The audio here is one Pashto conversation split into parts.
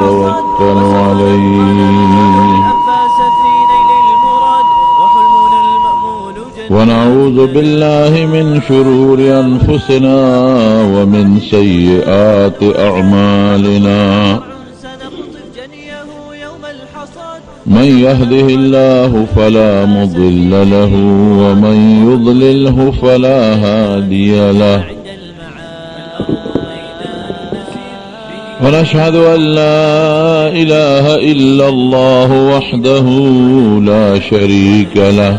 ونتوكل عليه ونعوذ بالله من شرور أنفسنا ومن سيئات أعمالنا من يهده الله فلا مضل له ومن يضلله فلا هادي له ونشهد أن لا إله إلا الله وحده لا شريك له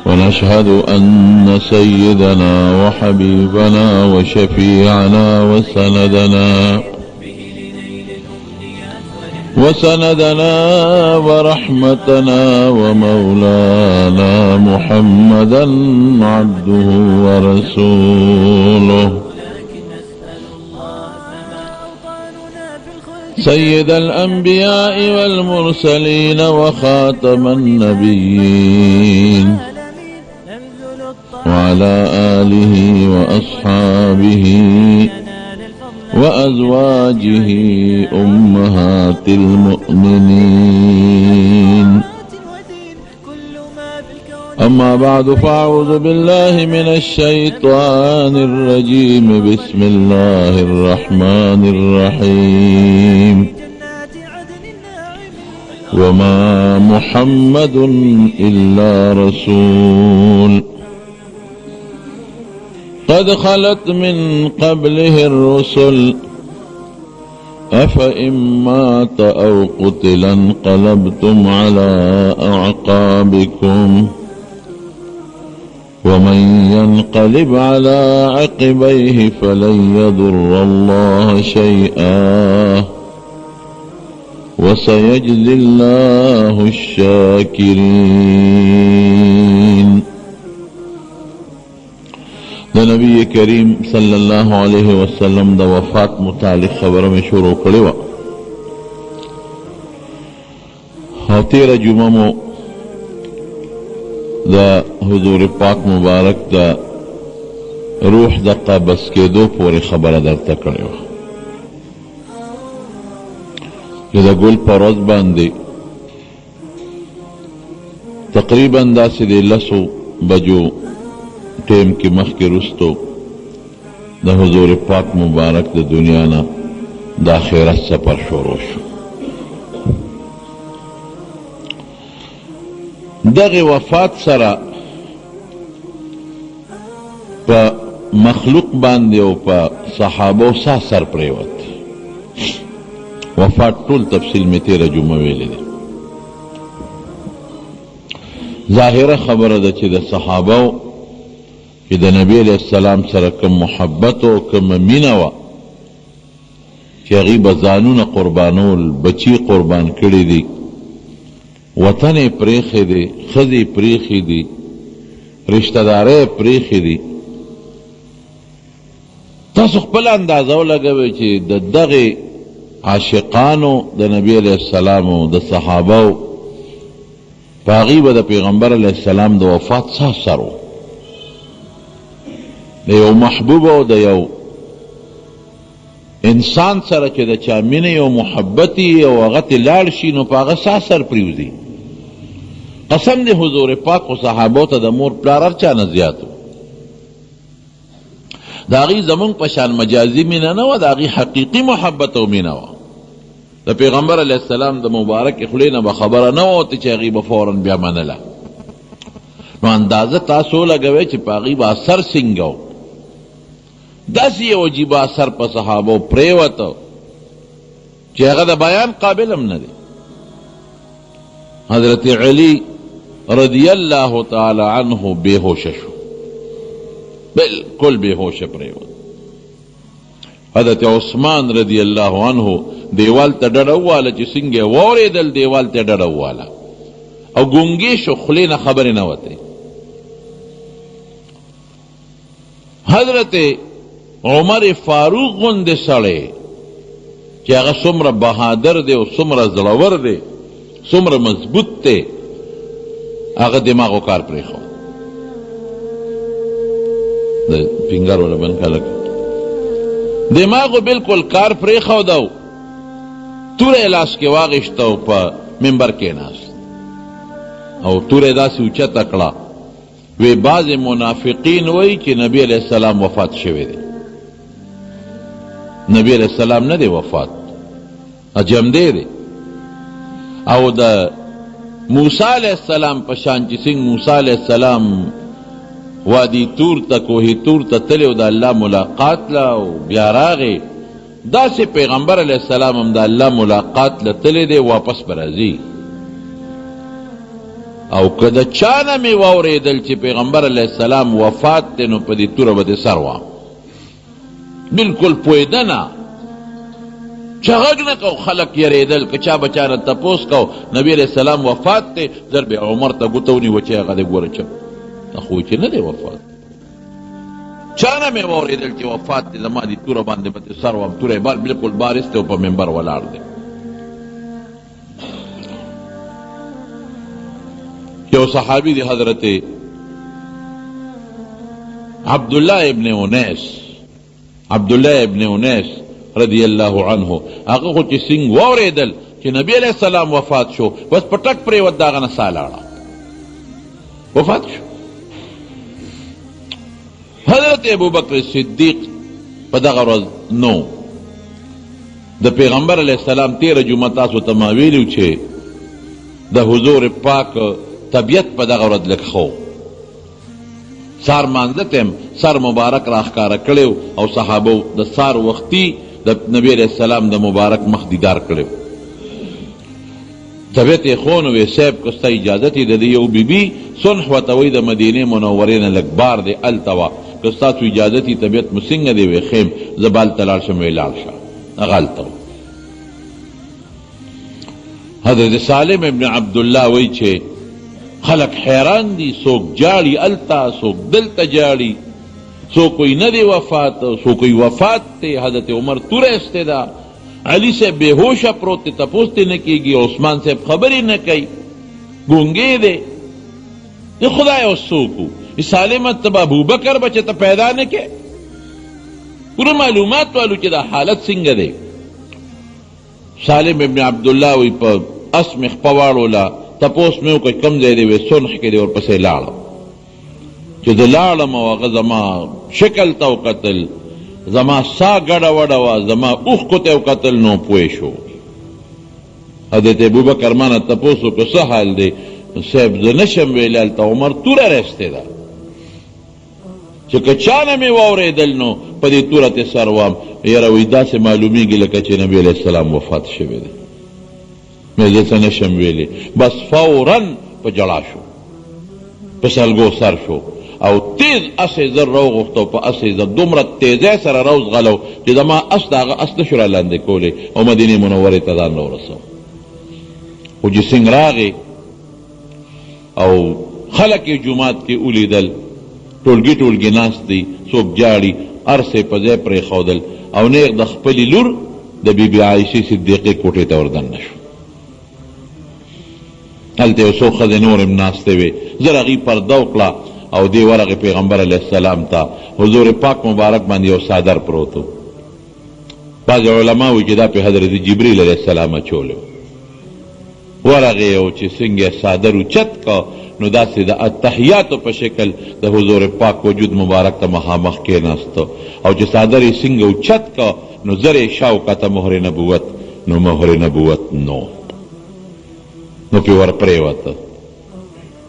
ونشهد أن سيدنا وحبيبنا وشفيعنا وسندنا ورحمتنا ومولانا محمدا عبده ورسوله سيد الأنبياء والمرسلين وخاتم النبيين وعلى آله وأصحابه وأزواجه أمهات المؤمنين أما بعد فأعوذ بالله من الشيطان الرجيم بسم الله الرحمن الرحيم وما محمد إلا رسول قد خلت من قبله الرسل أفإن مات أو قتل انقلبتم على أعقابكم ومن ينقلب على عقبيه فلن يضر الله شيئا وسيجزي الله الشاكرين. د نبی کریم صلی اللہ علیہ وسلم د وفات متعلق خبر میں شروع کړې وه او تیره جمعه مو د حضور پاک مبارک د روح د قبض کېدو پورې خبره درته کړې وه چې د ګل په ورځ باندې تقریبا داسې د 10 بجو ٹیم کی مخ کے رستو دا حضور پاک مبارک دا دنیا نا دا خیرت سفر شروع شو. دغه وفات سره پا مخلوق باندې او پا صحابو سا سر پریوت. وفات ټول تفصیل میں تیرہ جمعه ویلې ده. ظاهره خبره ده چې د صحابو کہ دا نبی علیہ السلام سره کم محبت و کم مینه و چې هغوی به ځانونه قربانول بچی قربان کړي دي وطن یې پریښی دی ښځې یې پریښي دي رشته داره یې پریښي دي. تاسو خپله اندازه ولګوئ چې د دغې عاشقانو د نبی علیہ السلام و د صحابو په هغوی به د پیغمبر علیہ السلام د وفات څه اثر و. د یو محبوب او د یو انسان سره چې د چا مینه او محبت او هغه ته لاړ شي نو په هغه څه اثر پرېوځي. قسم دی حضور پاک او صحابو ته د مور پلار هر چا نه زیات و. د هغوی زمونږ په شان مجازي مینه نه وه، د هغوی حقیقي محبت او مینه وه. د پیغمبر علیه السلام د مبارک خولې نه به خبره نه ووته چې هغوی به فوراً بیا منله. نو اندازه تاسو لګوئ چې په هغوی به اثر څنګه و. داسې یو عجیبه اثر په صحابو پریوته چې هغه د بیان قابل هم نه دی. حضرت علی رضی اللہ تعالی عنہ بے ہوش شو، بالکل بے ہوش پریوت. حضرت عثمان رضی اللہ عنہ دیوال ته ډډه وواله چې څنګه یې واورېدل دیوال ته ډډه وواله او ګونګې شو، خولې نه خبرې نه وتې. حضرت عمر فاروق غوندې سړی چې هغه څومره بهادر دی او څومره زړور دی څومره مضبوط دی هغه دماغو کار پرېښود. د فنګر ولا بند کلک دماغو بالکل کار پریښودو، توره لاس کې واغېسته او په منبر کېناست او توره داسې اوچته کړه. وی بعض منافقین وی چې نبی علیہ السلام وفات شوی دی. نبی علیہ السلام نه دی وفات، جمدی دی. او د موسی علیہ السلام پشان چې څنګه موسی علیہ السلام وادي تور ته کوهی تور ته تللی او د الله ملاقات له او بیا راغی، داسې پیغمبر علیہ السلام هم د الله ملاقات له تللی دی، واپس به راځي. او که د چا نه مې واورېدل چې پیغمبر علیہ السلام وفات دی نو په دې توره به دې سر وام. بلکل پوهېده نه، چې غږ نه کو، خلک یېرېدل. که چا به چا نه تپوس کو نبی علیہ السلام وفات دی، زر به عمر ته ګوته ونیوه چې هغه دې ګوره چپ خو چې نه دی وفات. چا نه مې واورېدل چې وفات دی، زما دې توره باندې به دې سر وام. توره یې بلکل بارس دی او په منبر ولاړ دی. یو صحابی دی حضرت عبداللہ ابن انیس رضی اللہ عنہ، هغه خو چې څنګه واورېدل چې نبی علیہ السلام وفات شو، بس پټک پرېوت، د هغه نه ساه لاړه، وفات شو. حضرت ابوبکر صدیق په دغه ورځ نو د پیغمبر علیہ السلام 13 جمعه تاسو ته ما ویلو چې د حضور پاک طبیعت په دغه ورځ لږ ښه و. سار مانځه ته سر مبارک راښکاره کړی او صحابو د سار وختي د نبی علیہ السلام د مبارک مخ دیدار کړی. طبیعت یې ښه نو وی صاحب که ستا اجازت یې د دې یو بیبي صنح ورته وایي د مدینې منورې نه لږ بار دی، هلته وه، که ستاسو اجازت یې طبیعت مو څنګه دی؟ وی ښه یم، زه به هلته لاړ شم. وی لاړ شه، هغه هلته و. حضرت سالم ابن عبدالله وی چې خلق حیران دی، څوک جاړي هلته، څوک دلته جاړي، څوک وی نه دی وفات، څوک وی وفات دی. حضرت عمر توره ایستی ده، علی صاحب بے ہوشه پروت دی، تپوس تی نه کیږي، عثمان صاحب خبرې نه کوي، ګونګې دی. د خدای اوس څوک و؟ سالم ته به ابوبکر به چې ته پیدا نه کې، پوره معلومات والو چې دا حالت څنګه دی. سالم ابن عبدالله وی په اس مې خپه واړوله، تپوس مې وکړ کوم ځای دی؟ وی صنح کې دی. ورپسې لاړم، چې زه لاړم او هغه زما شکل ته وکتل، زما سا ګډه وډه وه، زما اوښکو ته وکتل، نو پوه شو. حضرت ابوبکر ما نه تپوس وکړ څه حال دی؟ صاحب زه نشم ویلی، هلته عمر توره رستی ده، چې که چا نه مې واورېدل نو په دې توره تې سر وام. یاره وی داسې معلومیږي لکه چې نبی علیہ السلام وفات شوی دی. مې زه څه نشم ویلی. بس فوراً په جړا شو، په سلګو سر شو او تیز اسې زر راوغوښته او په اسې زر دومره تیزۍ سره راوځغلو چې زما اس د هغه اس نشو را لاندې کولی او مدینې منورې ته ځان راورسو. خو چې څنګه راغې او خلک یې جومات کې ولیدل، ټولګي ټولګي ناست دي، څوک جاړي، هر څه یې په ځای پرېښودل او نیغ د خپلې لور د بی بی عایشې صدیقې کوټې ته وردننه شو. هلته یو څو ښځې نور هم ناستې وې. زر هغې پرده وکړه او دې ورغې پیغمبر علیہ السلام ته. حضور پاک مبارک باندې یو څادر پروت و. بعض علما وایي چې دا په حضرت جبریل علیہ السلام اچولی و. ورغې او چې څنګه څادر اوچت که نو داسې د اتحیاتو په شکل د حضور پاک وجود مبارک ته مخامخ کېناست او چې څادر یې څنګه اوچت که نو زر یې شاوکته مهر نبوت، نو مهر نبوت نو پې ور پرېوته.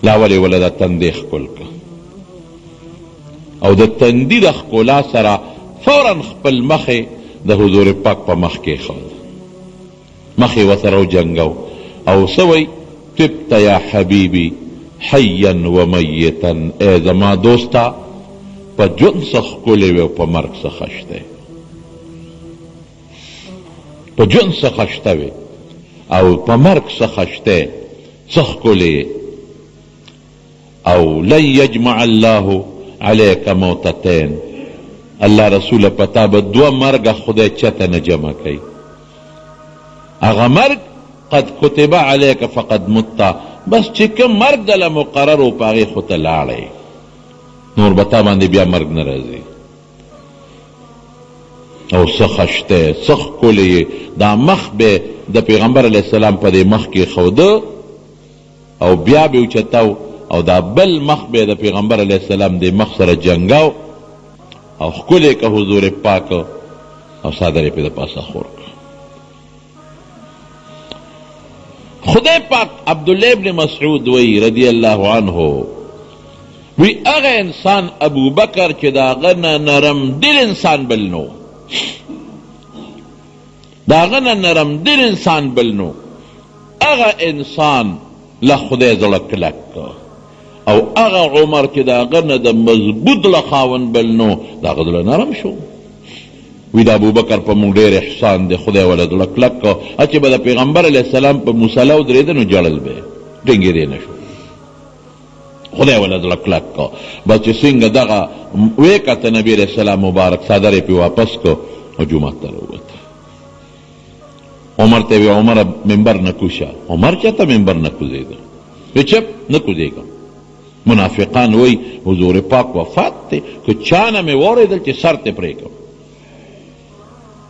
لا ولې وله دا تندې ښکل که او د تندي د ښکلا سره فوراً خپل مخې د حضور پاک په مخ کې ښود، مخې ورسره وجنګو او څه وی؟ طبت یا حبیبي حیا و میتا، ای زما دوستا په ژوند څه ښکلی وی او په مرګ څه خشته، په ژوند څه خشته وی او په مرګ څه خشته، څه ښکلی. او لن یجمع الله علیک موتتین، الله رسول پتا به دوه مرګه خدای چته نه جمع کوي. هغه مرګ قد کتب علیک فقد مت، بس چې کوم مرګ دله مقرر و په هغې خو ته لاړی، نور به تا باندې بیا مرګ نه راځي. او څه خشته څه ښکلی دا مخ به د پیغمبر علیه السلام په دې مخ کې ښوده او بیا به اوچتاو او دا بل مخ به د پیغمبر علیه السلام د مخ سره جنګاو او ښکلی که حضور پاک او صادر پې د پاسه خور خدای پاک عبدالله ابن مسعود وی رضی الله عنه وی اغه انسان ابو بکر چې دا غنه نرم دل انسان بل نو دا غنه نرم دل انسان بل نو اغه انسان له خدای زړه کلک او اغه عمر چې دا غنه د مضبوط له خاون بل نو دا غدل نرم شو وی دا ابو بکر په مونږ ډېر احسان دی خدای ولا زړه کلک چې به د پیغمبر علیه السلام په مصلی ودرېده نو جړل به ټینګېدی نه شو خدای ولا زړه کلک کو بس چې څنګه دغه ویې کته نبي علیه السلام مبارک څادر یې پې واپس کو او جومات ته راووت عمر ته وی عمر منبر نه کوشه عمر چاته منبر نه کوزېده وی چپ نه کوزېږم منافقان وی حضور پاک وفات دی که چا نه مې واورېدل چې سر ته پرېږدم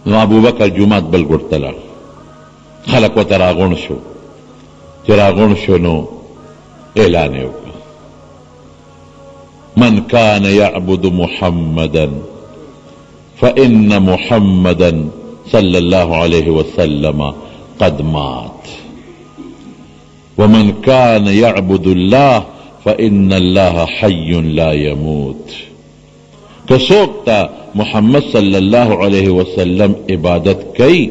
نو ابو بکر جومات بل ګوټ ته لاړ خلک ورته راغونډ شو چې راغونډ شو نو اعلان یې وکړ من كان يعبد محمدا فإن محمدا صلى الله عليه وسلم قد مات ومن كان يعبد الله فإن الله حي لا يموت کسوک تا محمد صلی اللہ علیہ وسلم عبادت کئی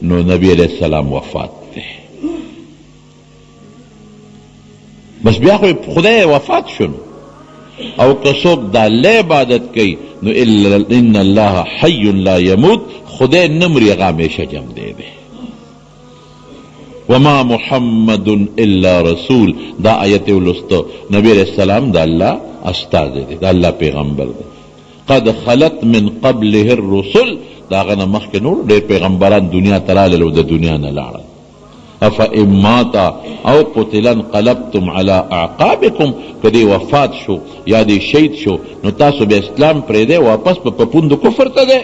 نو نبی علیہ السلام وفات تے بس بیا خدای وفات شنو او کسوک دا لے عبادت کئی نو ان اللہ حی لا یموت خدای نمری غامیشہ جم دے دے وما محمد الا رسول دا آیت ولستو نبی علیہ السلام دا اللہ استاد دے دا اللہ پیغمبر دے قد خلت من قبله الرسل دا غنه مخکې نور ډېر پیغمبران دنیا ته رالل د دنیا نه لاړل افإن مات او قتل انقلبتم على اعقابكم که دی وفات شو یا دی شهید شو نو تاسو به اسلام پرېږدئ واپس په پوند کفر ته دی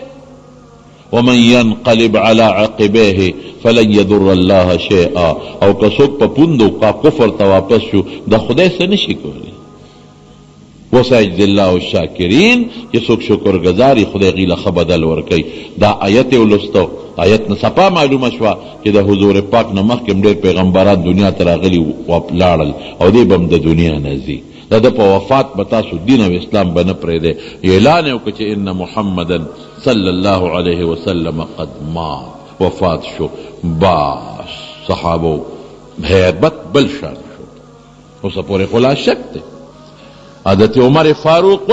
ومن ينقلب على عقبيه فلن يضر الله شيئا او که څوک په پوندو کا کفر ته واپس شو د خدای څه نشي کولی وسيجزي الله الشاکرین چې څوک شکر گزاري خدای غیله ښه بدل ورکوي دا آیت یې ولوستو آیت نه صفا معلومه شوه چې د حضور پاک نه مخکې ډېر پیغمبران دنیا ته راغلي لاړل او دی به هم د دنیا نه ځي د ده په وفات به تاسو دین او اسلام به نه پرېږدی اعلان یې وکړه چې ان محمدا صلی الله علیه وسلم قد مات وفات شو باس صحابو هیبت بل شان شو اوسه پورې خو لا شک دی حضرت عمر فاروق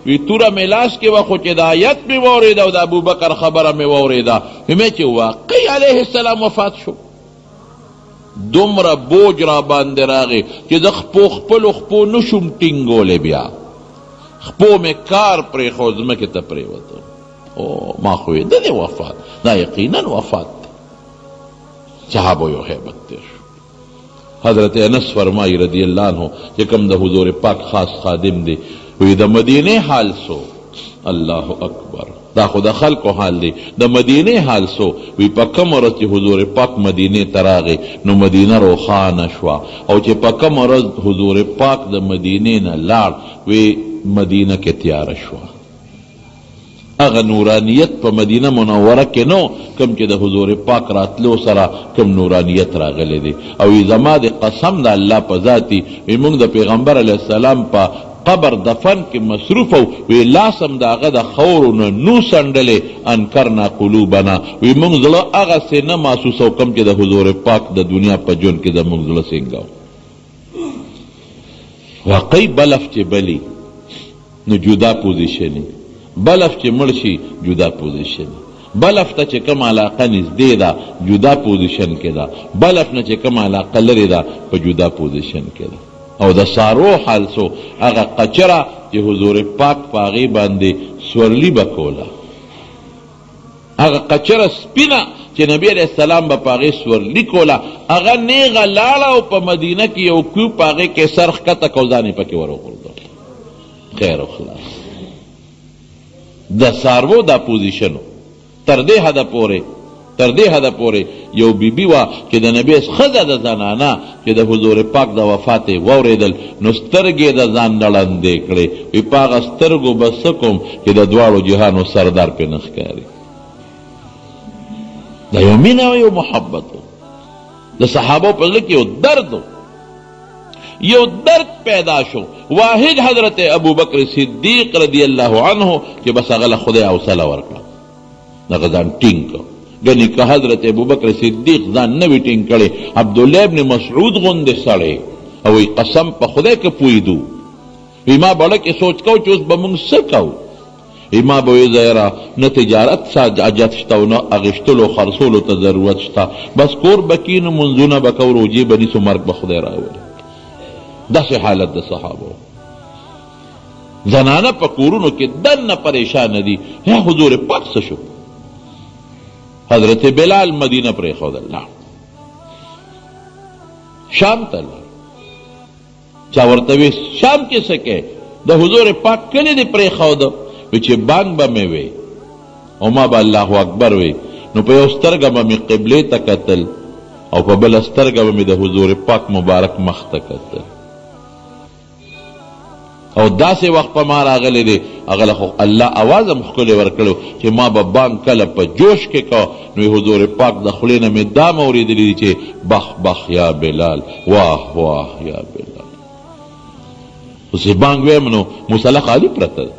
وی توره ملاس کې وخو چې د آیت مې واورېده او د ابوبکر خبره مې واورېده مې چې واقعي علیه السلام وفات شو دومره بوج را باندې راغی چې د خپلو خپو نشم ټینګولی بیا خپو مې کار پرېښود ځمکې ته پرېوتم او ما خو یې د دې وفات دا یقینا وفات دی صحابو یو هیبت تیر شو حضرت انس فرمائی رضی اللہ عنہ چې کوم د حضور پاک خاص خادم دی وی د مدینه حال سو الله اکبر دا خو د خلکو حال دی د مدینه حال سو وی په کوم ورځ چې حضور پاک مدینه ته راغی نو مدینه روښانه شوه او چې په کوم ورځ حضور پاک د مدینې نه لاړ وی مدینه کې تیاره شوه اغه نورانیت په مدینه منوره کې نو کم چې د حضور پاک راتلو سره کم نورانیت راغلی دی او زما د قسم د الله په ذاتي موږ د پیغمبر علیه السلام په قبر دفن کې مصروف وی لاسم د هغه د خورو نه نو سنډلې انکرنا قلوبنا وی موږ زړه هغه څه نه محسوسو کم چې د حضور پاک د دنیا په ژوند کې زموږ زړه څنګه واقعي بلف چې بلی نو جدا پوزیشنی بلف چې مړ شي جدا پوزیشن بلف ته چې کوم علاقه نږدې ده جدا پوزیشن کې ده بلف نه چې کوم علاقه لرې ده په جدا پوزیشن کې ده او د سارو حال سو هغه قچره چې حضور پاک په هغې باندې سورلي به کوله هغه قچره سپینه چې نبی علیه السلام به په هغې سورلي کوله هغه نیغه لاړه او په مدینه کې یو کوي په هغې کې سر ښکته کو ځان یې پکې وروغورځول خیر و خلاص د سارو دا پوزیشنو تر دې حده پورې یو بیبي وه چې د نبي ښځه د زنانه چې د حضور پاک د وفات یې واورېدل نو سترګې د ځان نه ړندې کړې. وی په هغه سترګو به څه کوم چې د دواړو جهانو سردار پرې نه ښکاري. دا یو مینه و یو محبت و. د صحابو په زړه کې یو درد پیدا شو. واحد حضرت ابوبکر صدیق رضی الله عنه چې بس هغه له خدای حوصله ورکړه، دغه ځان ټینګ کړ. ګنې که حضرت ابوبکر صدیق ځان نه وي ټینګ کړی، عبدالله ابن مسعود غوندې سړی او قسم په خدای که پوهېدو وی ما بړه کې سوچ کو چې اوس به مونږ څه کوو. ما به وی ظاهره نه تجارت حاجت شته او نه اغېشتلو خرڅولو ته ضرورت شته، بس کور به کینو منځونه به کوو، روجې به نیسو، مرګ به خدای راولي. داسې حالت د صحابو. زنانه په کورونو کې دننه پریشانه دي. یا حضور پاک څه شو؟ حضرت بلال مدینه پرېښودل، شام ته لاړ. چا ورته وی شام کې څه کوې؟ د حضور پاک کلي دې پرېښوده. وی چې بانګ به مې وی او ما به الله اکبر وی نو په یو سترګه به مې قبلې ته کتل او په بله سترګه به مې د حضور پاک مبارک مخ ته کتل. او داسې وخت په ما راغلی دی هغه له خو الله اواز هم ښکلی ورکړی چې ما به بانګ کله په جوش کې کو نو حضور پاک د خولې نه مې دا اورېدلی دی چې بخ بخ یا بلال، واه واه یا بلال. اوس یې بانګ ویم نو مصله خالي پرته ده.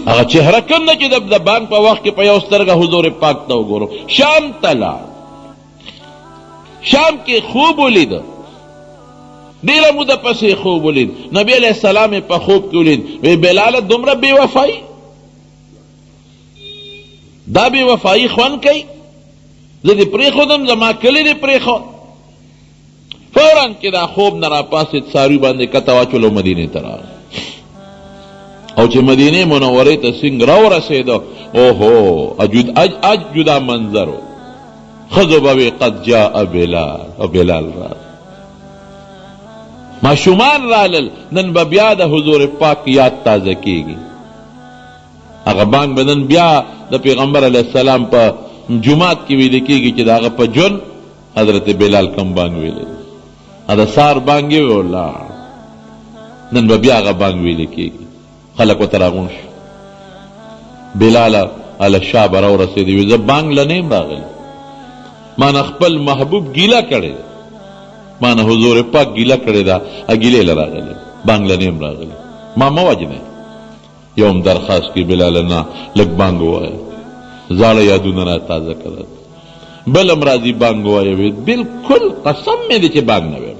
هغه چهره کوم نه چې د بانګ په وخت کې په یو سترګه حضور پاک ته وګورو. شام ته لاړ، شام کې خوب ولیده، ډېره موده پسې خوب ولید. نبی علیه السلام یې په خوب کې ولید. وی بلاله دومره بې وفایي، دا بې وفایي خوند کوي؟ زه دې پرېښودم، زما کلی دې پرېښود. فوراً کې دا خوب نه راپاسېد، څاروي باندې کته واچولو، مدینې ته راغی. او چې مدینې منورې ته څنګ راورسېده، اوهو اج جدا منظر و. ښځو به وی قد جاء بلال، او بلال راغی. ماشومان رالل، نن به بیا د حضور پاک یاد تازه کیږي. هغه بانګ به نن بیا د پیغمبر علیه السلام په جومات کې ویل کیږي چې د هغه په ژوند حضرت بلال کم بانګ ویلی، د سار بانګ یې ولاړ. نن به بیا هغه بانګ ویل کیږي. خلک ورته راغونډ شو. بلاله هله شا به راورسېدی، وی زه بانګ له نه یم راغلی، ما نه خپل محبوب ګیله کړې ده، ما نه حضور پاک ګیله کړې ده، ګیلې له راغلی، بانګ له نه یم راغلی، ما مه وجنئ. یو هم درخواست کی بلاله نه لږ بانګ ووایه، زاړه یادونه را تازه کړه. بل هم راځي بانګ ووایه، وی بلکل قسم مې دی چې بانګ نه ویم،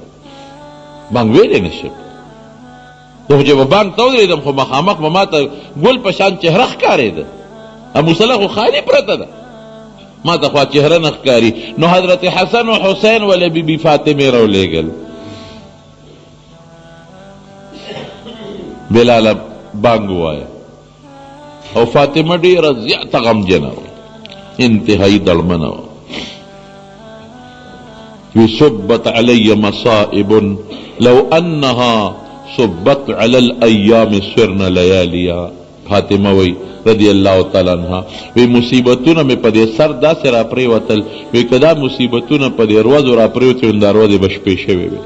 بانګ ویلی نه شم. خو چې به بانګ ته ودرېدم خو مخامخ به ما ته ګل په شان چهره ښکارېده، مصله خو خالي پرته ده، ما ته خوا چهره نه ښکاري. نو حضرت حسن و حسین ولې بی بی فاطمې راولېږل. بلاله بانګ ووایه. او فاطمه ډېره زیاته غمجنه وه، انتهایي دړمنه وه. وی صبت علی مصائب لو انها صبت علی الایام سرن لیالیا. فاطمه وی رضی الله تعالی عنها وی مصیبتونه مې په دې سر داسې را پرېوتل، وی که دا مصیبتونه په دې ورځو را پرېوتې وي نو دا ورځې به شپې شوې وي.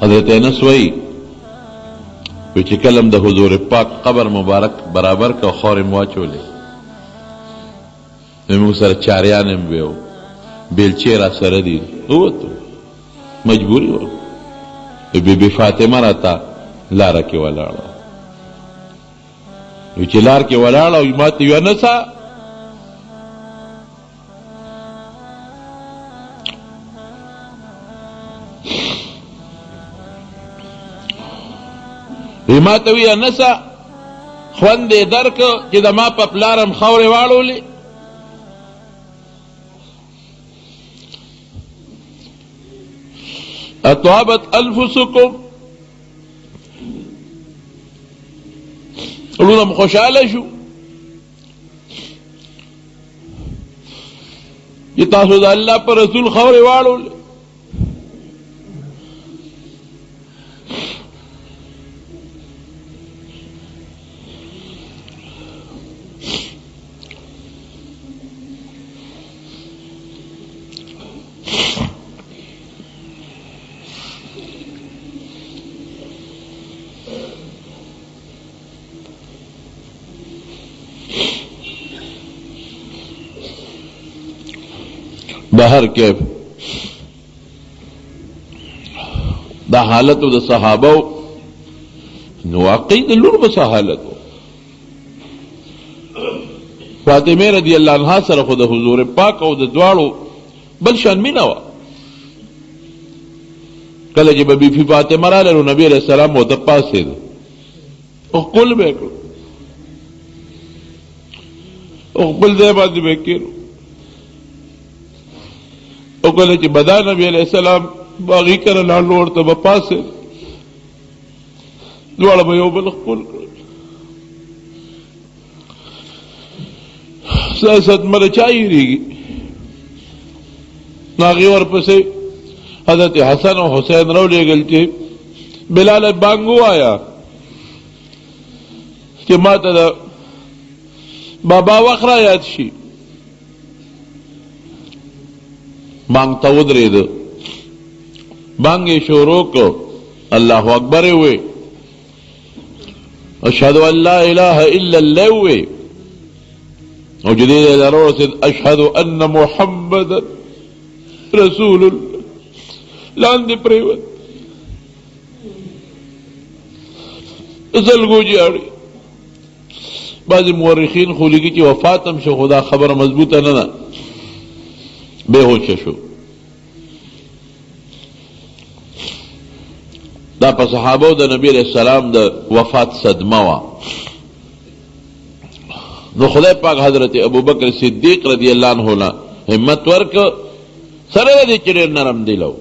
حضرت انس وی چې کله د حضور پاک قبر مبارک برابر که خاورې مې واچولې، موږ سره چاریان هم وی، بیلچې را سره دي، ووتو مجبوري وه. بی بی فاطمه راته لاره کې ولاړه، وی چې لار کې ولاړه او ما ته وی انسه ما ته وی انسه خوند یې درکه چې د ما په پلارم خاورې واړولې. اطابت انفسکم، علونم خوشحاله شو چې تاسو د الله پر رسول خاورې واړولې. بهر کیف دا حالتو دا صحابو نو واقعی دا لور بسا حالتو. فاطمه رضی اللہ عنہ سره خود حضور پاک او د دواړو بل شان مینا وا. کله چې بی بی فاطمه رااله نو نبی علیہ السلام او د پاسه او قل به او بل ځای باندې وکړو او کله چې بدا نبی علیہ السلام باغی کړه لاړ ورته په پاسه دواړه به یو بل خپل سیاست مرچائی رہی ناغی ورپسې حضرت حسن و حسین رو لے گل چې بلال بانگو آیا کہ ما تا دا بابا وقرا یاد شي بانگ تا ودرید بانگی شروع کو اللہ اکبر ہوئے اشہد ان لا الہ الا اللہ ہوئے اور جدید ضرور سے اشہد ان محمد رسول اللہ لاندے پریوت زلگو جاڑی. بعض مورخین خولی کی چی وفاتم شو خدا خبر مضبوطا نہ بے ہوش شو. دا پا صحابو دا نبی علیہ السلام دا وفات صدمہ وا. نو خدای پاک حضرت ابو بکر صدیق رضی اللہ عنہ نا ہمت ورک سره دې چرې نرم دیلو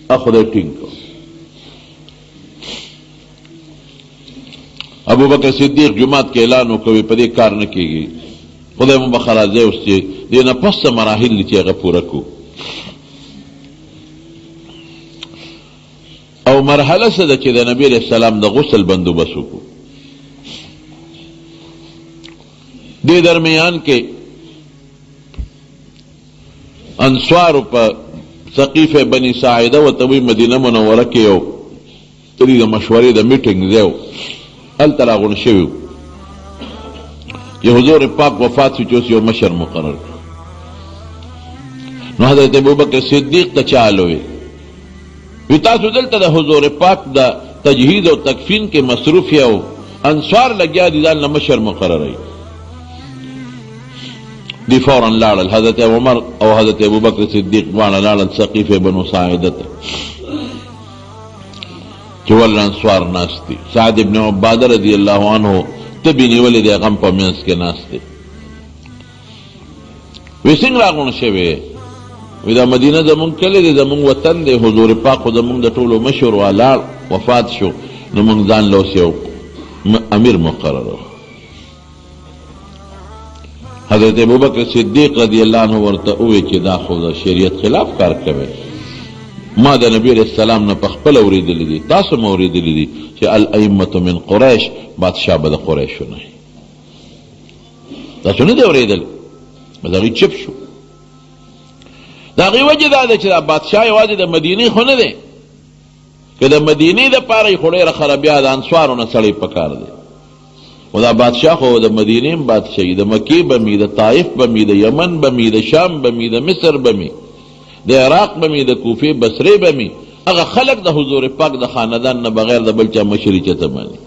خدای ټینګ کو. ابو بکر صدیق جماعت کے اعلان وکوي په دې کار نه کیږي خدای مون بخرا ځای اوس چې دې نه پس مراحل چې هغه پوره کو. او مرحله څه ده چې د نبی علیہ السلام د غسل بندوبست وکړو. دې درمیان کې انصار په ثقیف بنی ساعده و توی مدینه منوره کې یو تری د مشورې د میټینګ دیو هلته راغونډ شوي چې حضور پاک وفات شو چې یو مشر مقرر نو حضرت ابوبکر صدیق ته چالوي وی تاسو دلته د حضور پاک د تجهیز او تکفین کې مصروف یو انصار لګیا دي ځان مشر مقرر دی فوراً لاړل حضرت عمر او حضرت ابوبکر صدیق وانا لاړل ثقیف بنو ساعده ته چې ول انصار ناشتي. سعد ابن عباده رضی الله عنه تبی نیولې د غم په منځ کې ناشته وی څنګه راغون شوی وی دا مدینه زمون کله دی زمون وطن دی حضور پاک خو زمون د ټولو مشر والا وفات شو نو مونږ ځان لوسیو امیر مقرر. حضرت ابوبکر صدیق رضی اللہ عنہ ورته وی چې دا خو د شریعت خلاف کار کوي. ما د نبی علیہ السلام نه پخپل اوریدلی دي تاسو مو اوریدلی دي چې الائمه من قریش بادشاہ به د قریشو نه تاسو نه دی اوریدل دا چپ شو. دا غي وجه دا چې بادشاہ یوازې د مدینه خو نه دی که د مدینه د پاره خو ډیره خرابیا د انصارو نه سړی پکار دی و دا بادشاہ خو د مدینه بادشاہی د مکی بمی د طائف بمی د یمن بمی د شام بمی د مصر بمی د عراق بمی د کوفه بصره بمی هغه خلق د حضور پاک د خاندان نه بغیر د بل چا مشری چته مانی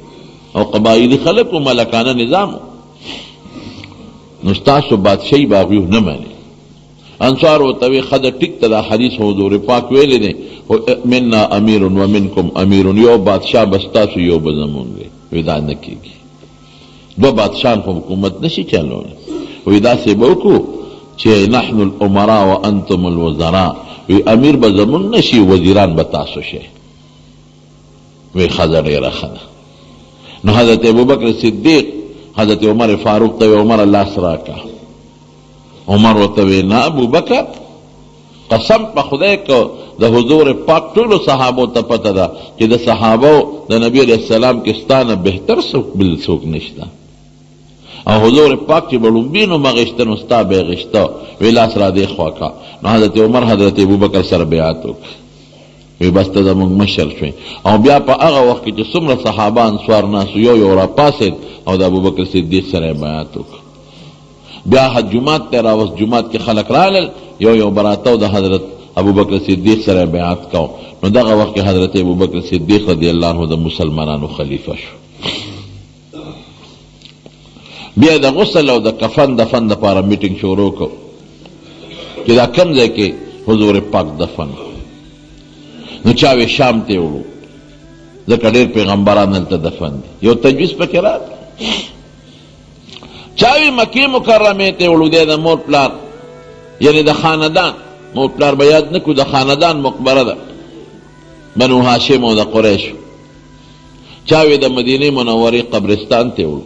او قبایلی خلق او ملکانه نظام نو تاسو بادشاہی باغیو نه مانی. انصار و توی خد ټیک ته د حدیث حضور پاک ویل دي مننا امیر و منکم امیر یو بادشاہ بستاسو یو بزمون وی دا نه کیږي دو بادشاہان کو حکومت نشی چلونے وی دا سے بوکو چھے نحن الامراء و انتم الوزراء وی امیر بزمون نشی وزیران بتاسو شے وی خضر رخنا. نو حضرت ابوبکر صدیق حضرت عمر فاروق توی عمر اللہ سراکا عمر و توی نا ابوبکر قسم پا خدای کو د حضور پاک ټولو صحابو ته پته ده چې د صحابو د نبی علیہ السلام کې ستانه بهتر څوک بل څوک نشته او حضور پاک چې بلومبینو مغشته نو ستا به غشته وی لاس را دی خواکا. نو حضرت عمر حضرت ابوبکر سره بیعت وکړ وی بس ته زموږ مشر شوی او بیا په هغه وخت کې چې څومره صحابه انصار ناسو یو را پاسید او د ابوبکر صدیق سره بیعت وکړ بیا حد جماعت ته راوست، جماعت کې خلک رالل، یو یو براتو د حضرت ابوبکر صدیق سره بیعت کو. نو دغه وخت کې حضرت ابوبکر صدیق رضی الله عنه د مسلمانانو خلیفہ شو. بیا د غسل او د کفن دفن دپاره میټینګ شروع کو چې دا کوم ځای کې حضور پاک دفن. نو چاوې شام ته وړو ځکه ډېر پیغمبران هلته دفن دي، یو تجویز پکې راغی. چاوې مکې مکرمې ته وړو، دی د مور پلار یعنی د خاندان، مور پلار به یاد نه کړو، د خاندان مقبره ده بنو هاشم او د قریشو. چاوې د مدینې منورې قبرستان ته وړو.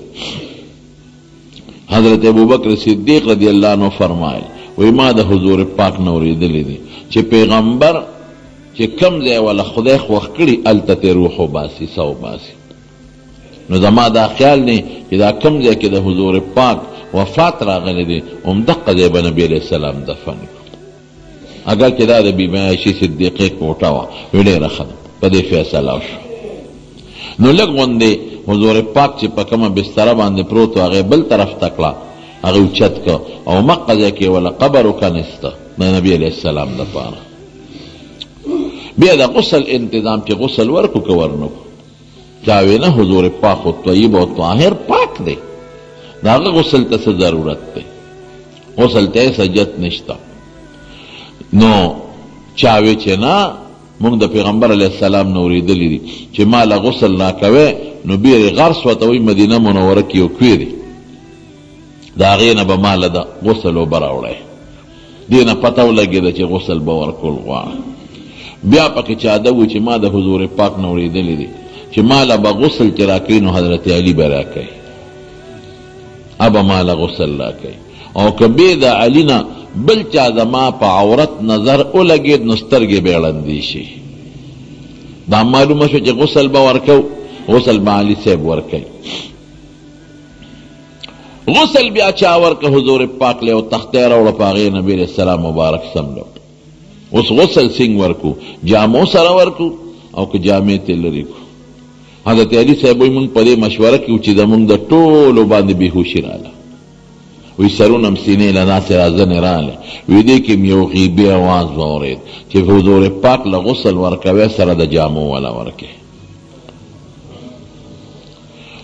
حضرت ابوبکر صدیق رضی الله عنه فرمایل وی ما د حضور پاک نه اورېدلی دي چې پیغمبر چې کم ځای والا خدای خوښ کړي هلته ته روح وباسي، سا وباسي. نو زما دا خیال نه چې دا کم ځای کې د حضور پاک وفات راغلی دی همدقه ځای به نبي علیه السلام دفن کړو. اگر چې دا د بیبي عایشې صدیقې کوټه وه، وی ډېره ښه ده، په دې فیصله وشو. نو لږ غوندې حضور پاک چې په کومه بستره باندې پروت و هغې بل طرف ته کړه، هغې اوچت که او مقه ځای کې وله قبر وکنسته د نبي علیه السلام دپاره. بیا د غسل انتظام چې غسل ورکو که ورنکو، چاوې نه حضور پاک و طیب او طاهر پاک دی، د هغه غسل ته څه ضرورت دی، غسل ته یې حاجت نشته. نو چاوې چې نه مونږ د پیغمبر علیه السلام نه اورېدلي دي چې ماله غسل راکوی، نو بیرې غرس ورته وایي مدینه منوره کې یو کوی دی، د هغې نه به ماله د غسل اوبه راوړی. دې نه پته ولګېده چې غسل به ورکول غواړه. بیا پکې چاده وي چې ما د حضور پاک نه اورېدلي دي چې ماله به غسل چې راکوي نو حضرت علي به راکوي، ابه ماله غسل راکوي. او که بې د علي نه بل چا زما په عورت نظر ولګېد نو سترګې به یې ړندې شي. دا معلومه شو چې غسل به ورکو، غسل به علي صاحب ورکوي. غسل بیا چا ورکه حضور پاک له یو تختې راوړه، په هغې نبي علیه السلام مبارک سملو. اوس غسل څنګه ورکو؟ جامو سره ورکو او که جامې ته لرې کو. حضرت علي صاحب وایي مونږ په دې مشوره کې چې زمونږ د ټولو باندې بېهوشي راله، وی سرونه م سینې له ناسې راځنې راغلی، وی دې کې م یو غیبي اواز واورېد چې حضور پاک له غسل ورکوی سره د جامو والا ورکې.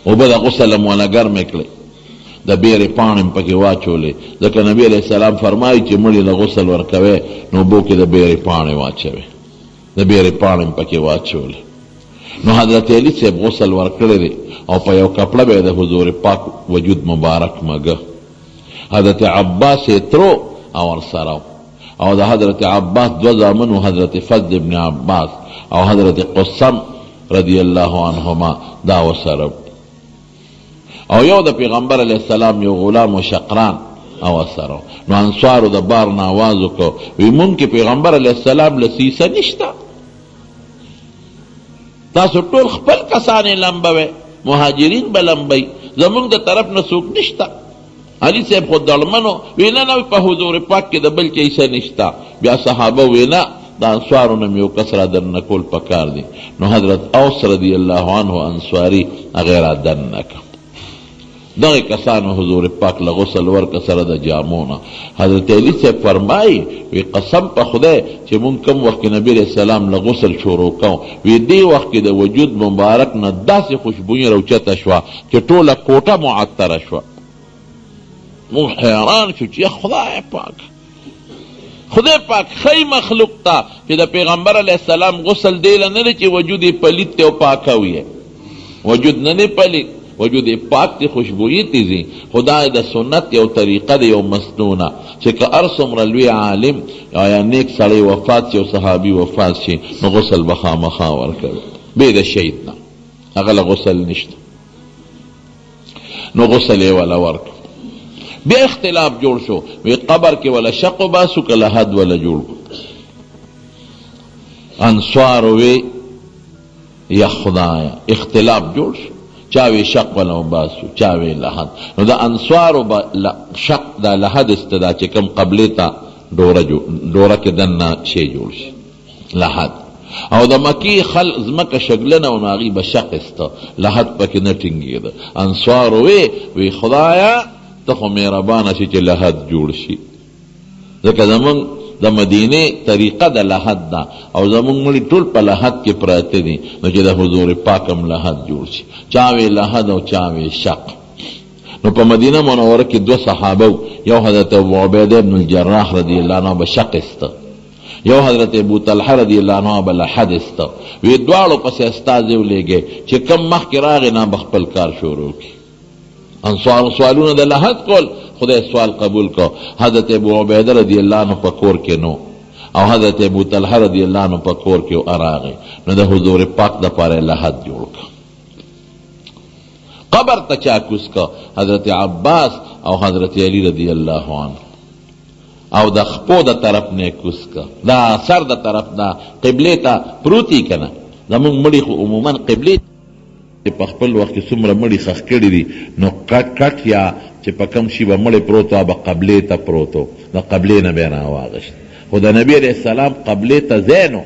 اوبه د غسل م والا ګرمې کړې، د بیرې پاڼې م پکې واچولې، ځکه نبي علیه السلام فرمایي چې مړي له غسل ورکوی نو اوبو کې د بیرې پاڼې واچوي، د بیرې پاڼې م پکې واچولې. نو حضرت علي صاحب غسل ورکړی دی او په یو کپړه به د حضور پاک وجود مبارک مګه. حضرت عباس ترو او ورسره او د حضرت عباس دو زامنو، حضرت فضل ابن عباس او حضرت قسم رضی الله عنهما دا ورسره. او یو د پیغمبر علیه السلام یو غلام و شقران او ورسره. نو انصارو د بار نه آواز وکړو، وی مونږ کې پیغمبر علیه السلام له سیسه نشته، تاسو ټول خپل کسانې لمبوئ، مهاجرین به لمبئ، زمونږ د طرف نه څوک نشته. علي صاحب خو دړمنو وی نه نه په حضور پاک کې د بل چا حصه نشته. بیا صحابه وی نه د انصارو نه م یو کس را دننه کول پکار دی. نو حضرت اوس رضی الله عنه انصاري هغې را دننه کړه. دغه کسانو حضور پاک له غسل ورکه سره د جامونه. حضرت علي صاحب فرمایي وی قسم په خدای چې مونږ کوم وخت کې نبي علیه السلام له غسل شروع کوو، وی دې وخت کې د وجود مبارک نه داسې خوشبویي راوچته شوه چې ټوله کوټه معطره شوه. مونږ حیران شو چې خدای پاک، خدای پاک خی مخلوق ته چې د پیغمبر علیه السلام غسل دی له نه دی چې وجود یې پلیت دی او پاکه وي، وجود نه دی پلیت، وجود پاک دی، خوشبویی تیزی. خدای د سنت یو طریقه دی یو مسنونه چې که هر څومره لوی عالم یا نیک سړی وفات شي او صحابي وفات شي نو غسل به خامخا ورکوي بې د شهید نه، هغه له غسل نشته. نو غسل یې وله ورکړ. بیا اختلاف جوړ شو، وی قبر کې ولا شق وباسو که لحد ولا جوړ کړو. انصارو وی یا خدایا اختلاف جوړ شو، چاوی شق ولا وباسو، چاوی لحد. نو د انصارو شق دا لحد استدا چې کم قبلې ته ډوره کې دننه شی جوړ شي لحد. او د مکی ځمکه شګلنه او هغې به شق استه، لحد پکې نه ټینګېده. انصارو وی خدایا ته خو مهربانه شي چې لحد جوړ شي. ځکه زمونږ د مدینې طریقه د لحد ده او زمونږ مړي ټول په لحد کې پراته دي، نو چې د حضور پاک هم لحد جوړ شي. چاوې لحد او چاوې شق. نو په مدینه منوره کې دو صحابه، یو حضرت ابو عبیده بن الجراح رضی الله عنه به شق استه، یو حضرت ابو طلحه رضی الله عنه به لحد استه. وی دواړو پسې استازی ولېږي چې کم مخکې راغی نه به خپل کار شروع کړي. انصار سوالونه د لحد کول، خدای سوال قبول کو. حضرت ابو عبیده رضی الله عنه په کور کې نو، او حضرت ابو طلحه رضی الله عنه په کور کې راغی، نو د حضور پاک د پاره لحد جوړ کړ. قبر ته چا کوز کا؟ حضرت عباس او حضرت علی رضی الله عنه. او د خپو د طرف نه کوز کا، دا سر د طرف دا قبله ته پروتي کنه. زمونږ مړي خو عموما قبله په خپل وخت کې څومره مړي خښ کړي دي، نو کټ یا چې په کم شي به مړی پروت و به قبلې ته پروت و، د قبلې نه به یې راواغشت. خو د نبي علیه السلام قبلې ته ځای نو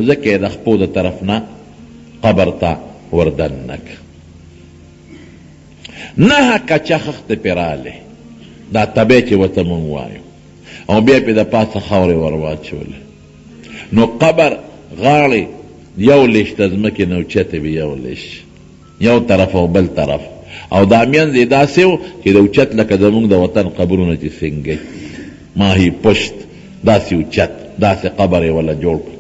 ځکه یې د خپو د طرف نه قبر ته وردنک. نه کچه خښته پې رالی، دا طبی چې ورته مونږ وایو، او بیا پې د پاسه خاورې ور واچولې. نو قبر غاړې یو لیش د ځمکې نه اوچتې وي، یو لیش یو طرف او بل طرف، او دا منځ یې داسې و چې د اوچت لکه زمونږ د وطن قبرونه چې څنګه ماهي پشت داسې اوچت، داسې قبر یې وله جوړ کړ.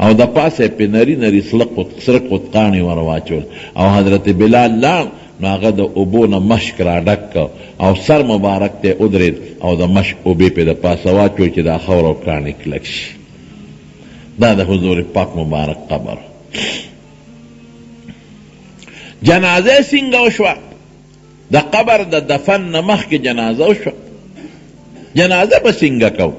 او د پاسه پې نري نري سره قطقاڼې ور واچول. او حضرت بلال لاړ، نو هغه د اوبو نه مشک را ډک کو، او سر مبارک ته ودرېد، او د مشک اوبې پې د پاسه واچوي چې دا خاور او کاڼې کلک شي. دا د حضور پاک مبارک قبر. جنازه څنګه وشوه؟ د قبر د دفن نه مخکې جنازه وشوه. جنازه به څنګه کو؟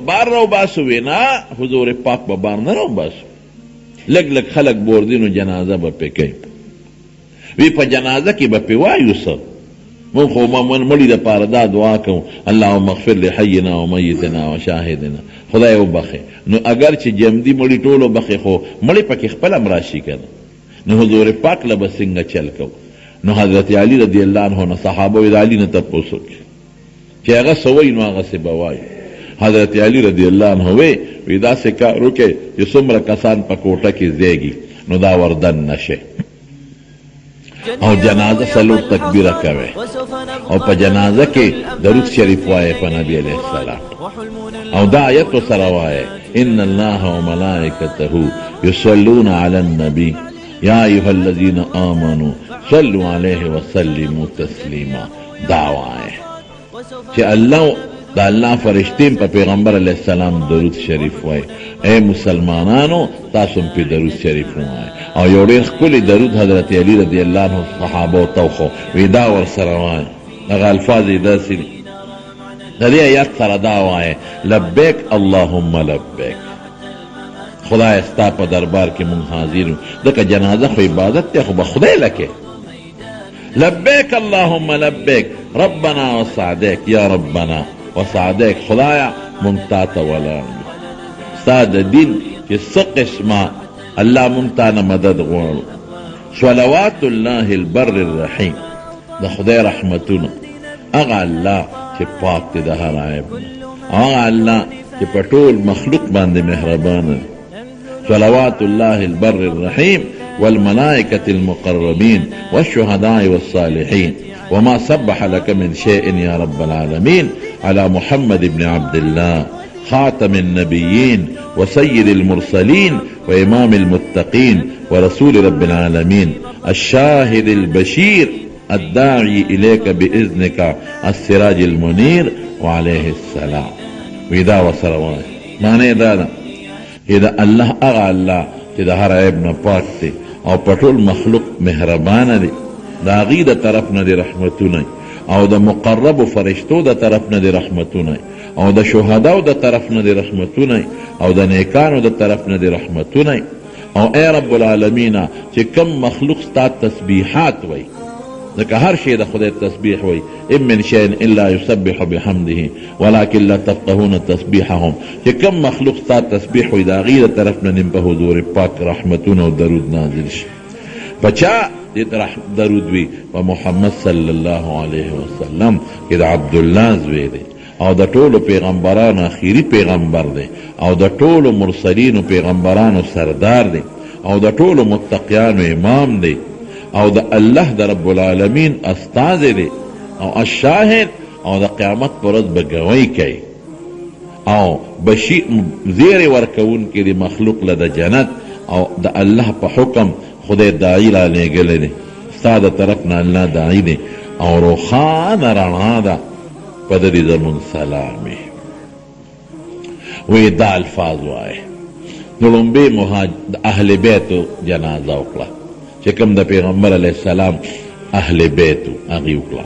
بار رو باسو وی نه، حضور پاک به بار نه رو باسو، لږ لږ خلک بوردي، نو جنازه به پې کوي. وی په جنازه کې به پې وایو څه؟ مونږ خو مړي دپاره دا دعا کوو، اللهم اغفر لحینا و میتنا و شاهدنا، خدای وبخې. نو اگر چې جمدي مړي ټول وبخې، خو مړي پکې خپله هم راشي که نه، نو حضور پاک له به څنګه چل کو؟ نو حضرت علی رضی الله عنه نه صحابه وی د علي نه تپوس وکړي چې هغه څه وایي، نو هغسې به وایي. حضرت علی رضی الله عنه وی داسې کار وکړئ چې څومره کسان په کوټه کې زیږي، نو دا وردن نشي. او جنازه څلور تکبیره کوي، او په جنازه کې درود شریف وایي په نبی علیه السلام، او دا آیت سره وایي ان الله وملائکته یصلون علی النبی یا ایها الذین آمنوا صلوا علیه وسلموا تسلیما. دا وایي چې الله دا الله فرشتیم په پیغمبر علیه السلام درود شریف وایي. اے مسلمانانو تاسو هم پې درود شریف وایي. او یو ډېر ښکلی درود حضرت علی رضی الله عنه صحابو ته وښو، وی دا ورسره وایي. هغه الفاظ یې داسې دي، د دې آیات سره دا وایي لبیک اللهم لبیک، خدای ستا په دربار کې مونږ حاضر یو. ځکه جنازه خو عبادت دی، خو به خدای لکې. لبیک اللهم لبیک ربنا وسعدیک، یا ربنا وسعدیک، خدایا مونږ تا ته ولاړ یو، ستا د دین چې څه قسمه الله مونږ تا نه مدد غواړو. صلوات الله البر الرحیم، د خدای رحمتونه، هغه الله چې پاک دی د هر عیب نه، هغه الله چې په ټول مخلوق باندې مهربانه دی. صلوات الله البر الرحیم والملائكة المقربين والشهداء والصالحين وما سبح لك من شيء يا رب العالمين على محمد بن عبد الله خاتم النبيين وسيد المرسلين وإمام المتقين ورسول رب العالمين الشاهد البشير الداعي إليك بإذنك السراج المنير وعليه السلام. وإذا وسرواه معنی دا إذا الله أغا الله چې د هر عیب نه پاک دی او په ټول مخلوق مهربانه دی، د هغې د طرف نه د رحمتونه، او د مقربو فرشتو د طرف نه د رحمتونه، او د شهداو د طرف نه د رحمتونه، او د نیکانو د طرف نه د رحمتونه. او ای رب العالمین چې کم مخلوق ستا تسبیحات وی، ځکه هر شی د خدای تسبیح وی، ان من شیء الا یسبح بحمده ولکن لا تفقهون تسبیحهم، چې کم مخلوق ستا تسبیح وی، د هغې د طرف نه په حضور پاک رحمتونه او درود نازل شي. په چا درود وی په محمد صلی الله علیه وسلم کې د عبدالله زوی دی او د ټولو پیغمبرانو اخیری پیغمبر دی او د ټولو مرسلینو پیغمبرانو سردار دی او د ټولو متقیانو امام دی او د الله د رب العالمین استازی دی او الشاهد او د قیامت پر ورځ به ګوی کوي او زیر ورکون کې د مخلوق له د جنت او د الله په حکم خدای داعی را لېږلی دی ستا د طرف نه الله داعی دی او روښانه رڼا ده په د دې زمونږ سلام وی دا الفاظ وایه نو لومبې د اهل بیتو جنازه وکړه چې کوم د پیغمبر علیه السلام اهل بیتو هغې وکړه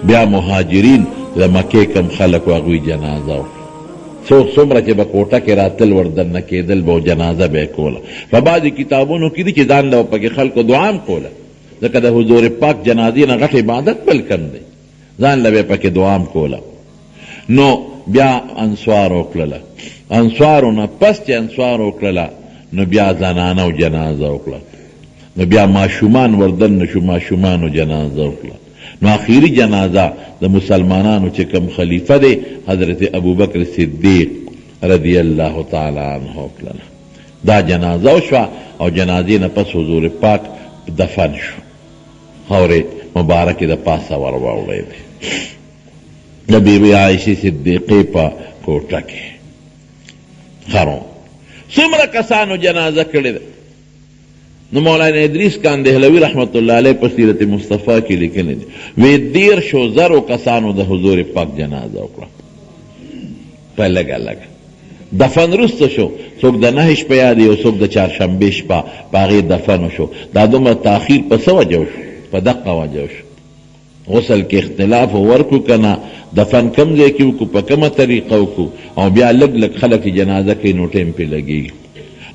بیا مهاجرین د مکې کم خلکو هغوی جنازه وکړه څوک څومره چې به کوټه کې راتل وردننه کېدل به جنازه به یې کوله په بعضې کتابونو کې دي چې ځان له پکې خلکو دعا هم کوله ځکه د حضور پاک جنازې نه غټ عبادت بل کم دی ځان له به یې پکې دعا هم کوله نو بیا انصوار وکړله انصوارو نه پس چې انصوار وکړله نو بیا زنانو جنازه وکړه نو بیا ماشومان وردن نشو ماشومانو جنازه وکړه نو آخری جنازه د مسلمانانو چې کوم خلیفه دی حضرت ابوبکر صدیق رضی الله تعالی عنه وکړله دا جنازه وشوه او جنازې نه پس حضور پاک دفن شو خاورې مبارکې د پاسه ور واوړی دی د بیبي عایشې صدیقې په کوټه کې خرو څومره کسانو جنازه کړې ده نو مولانا ادریس کاندهلوی رحمت الله علیه په سیرت مصطفی کې لیکلی دی وی 1,000 کسانو د حضور پاک جنازه وکړه په لږه لږه دفن وروسته شو څوک د 9 شپه یاد یو څوک د چهارشنبې شپه په هغې دفن شو دا دومره تاخیر په څه وجه وشو په دقه وجه وشو غسل کې اختلاف ورکو که نه دفن کم ځای کې وکړو په کومه طریقه وکړو او بیا لږ لږ خلک جنازه کوي نو ټیم پې لګېږي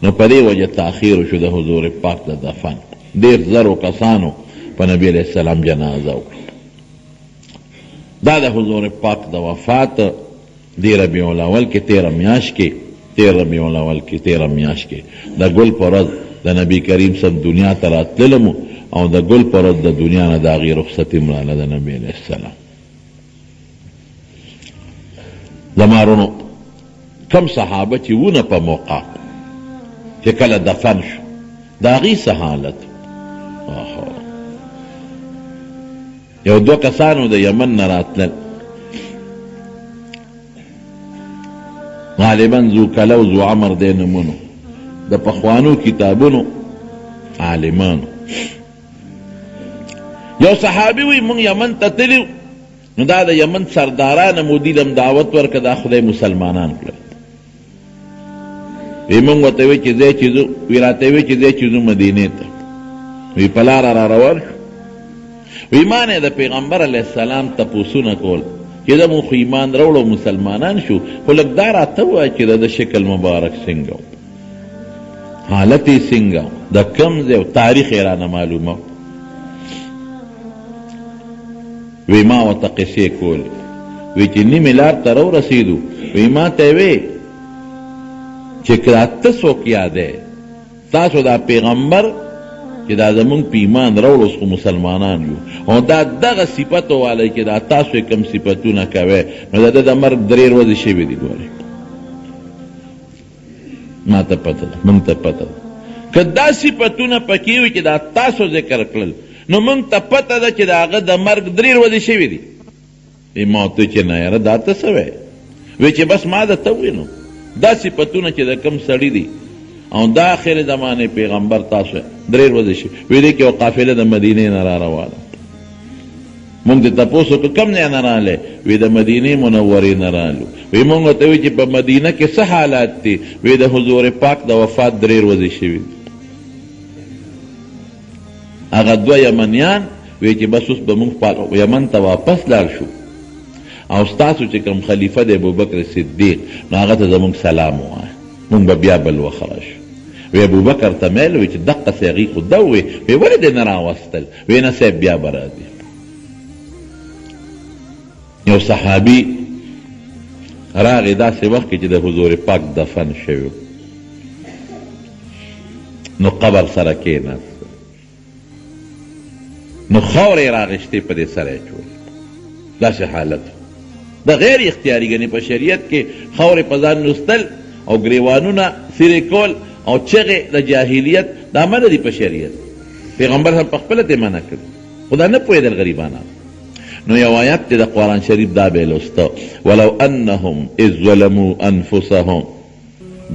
نو په دې وجه تاخیر شو د حضور پاک د دفن 1,000 کسانو په نبی علیه السلام جنازه وکړه دا د حضور پاک د وفات د ربیع الاول کې 13 میاشت کې 13 ربیع الاول کې 13 میاشت کې د ګل په ورځ د نبی کریم صلی دنیا ته راتللم او د ګل په ورځ د دنیا نه د هغې رخصتي مراله د نبی علیه السلام زما رونو کم صحابه چې وونه په موقع چې کله دفن شو د هغې څه حالت یو 2 کسانو د یمن نه راتلل غالبا ذو کله او ذو عمر دی نومونو د پخوانو کتابونو عالمانو یو صحابي وی مونږ یمن ته تللي نو دا د یمن سردارانه مودي لم دعوت ورکړه دا خدای مسلمانان کړل وی مونږ ورته وی چې ځای چې ځو وی راته وی چې ځای چې ځو مدینې ته وی په لاره را روان شو وی ما نه د پیغمبر علیه السلام تپوسونه کول چې زموږ خو ایمان راوړو مسلمانان شو خو لږ دا راته ووایه چې د شکل مبارک څنګه و حالت یې څنګه د کوم ځای و تاریخ یې رانه معلومه وی ما ورته قصې کولې وی چې نیمې لار ته راورسېدو وی ما ته یې وی چې که ته څوک یادی تاسو دا پیغمبر چې دا زمونږ په ایمان راوړو اوس خو مسلمانان یو او دا دغه صفتو والی چې دا تاسو یې کوم صفتونه کوئ نو د ده د مرګ 3 ورځې شوي دي ګورئ ما ته پته ده موږ ته پته ده که دا صفتونه پکې وي چې دا تاسو ذکر کړل نو موږ ته پته ده چې د هغه د مرګ 3 ورځې شوي دي ما ورته چې نه یاره دا ته څه وی وی چې بس ما درته ووینو دا صفتونه چې د کم سړي دي او دا آخر زمانه پیغمبر تاسو 3 ورځې شي وی دی کې یو قافله د مدینې نه را روانه مونږ د تپوس وکړو کوم ځای نه راغلی وی د مدینې منورې نه رالو وی مونږ ورته وی چې په مدینه کې څه حالات دي وی د حضور پاک د وفات 3 ورځې شوي هغه 2 یمنیان وی چې بس اوس به مونږ یمن ته واپس لاړ شو او ستاسو چې کوم خلیفه دی ابوبکر صدیق نو هغه ته زمونږ سلام ووایه مونږ به بیا بل وخت راشو وی ابوبکر ته میل وی چې دقسې هغې خو ده ووی وی ولې دې نه راوستل وی نه صاحب بیا به راځي یو صحابي راغی داسې وخت کې چې د حضور پاک دفن شوی نو قبر سره کېناست نو خاورې راغشتې په دې سره یې چول. داسې حالت د غیر اختیاري ګنې په شریعت کې خاورې په ځان نوستل او ګریوانونه څیرې کول او چغې د جاهلیت دا منع دي په شریعت. پیغمبر هم په خپله ته منع کړي خو دا نه پوهېدل غریبانان. نو یو آیت دی د قرآن شریف دا به یې لوسته ولو انهم اذ ظلموا انفسهم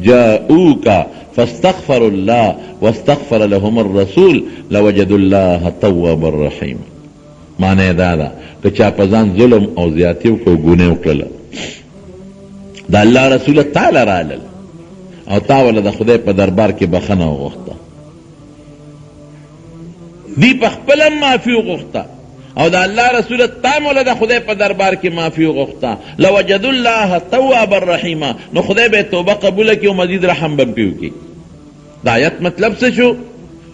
جاءوك فاستغفروا الله واستغفر لهم الرسول لوجدوا الله توابا رحيما. معنی دا ده که چا په ځان ظلم او زیاتي وکړو ګناه وکړله د الله رسول تا له رالل او تا وله د خدای په دربار کې بخښنه وغوښته دی په خپله معافي وغوښته او د الله رسول تا موله د خدای په دربار کې معافي وغوښته لوجدوا الله توابا رحیما نو خدای به توبه قبوله کړي او مزید رحم به پرې وکړي. د آیت مطلب څه شو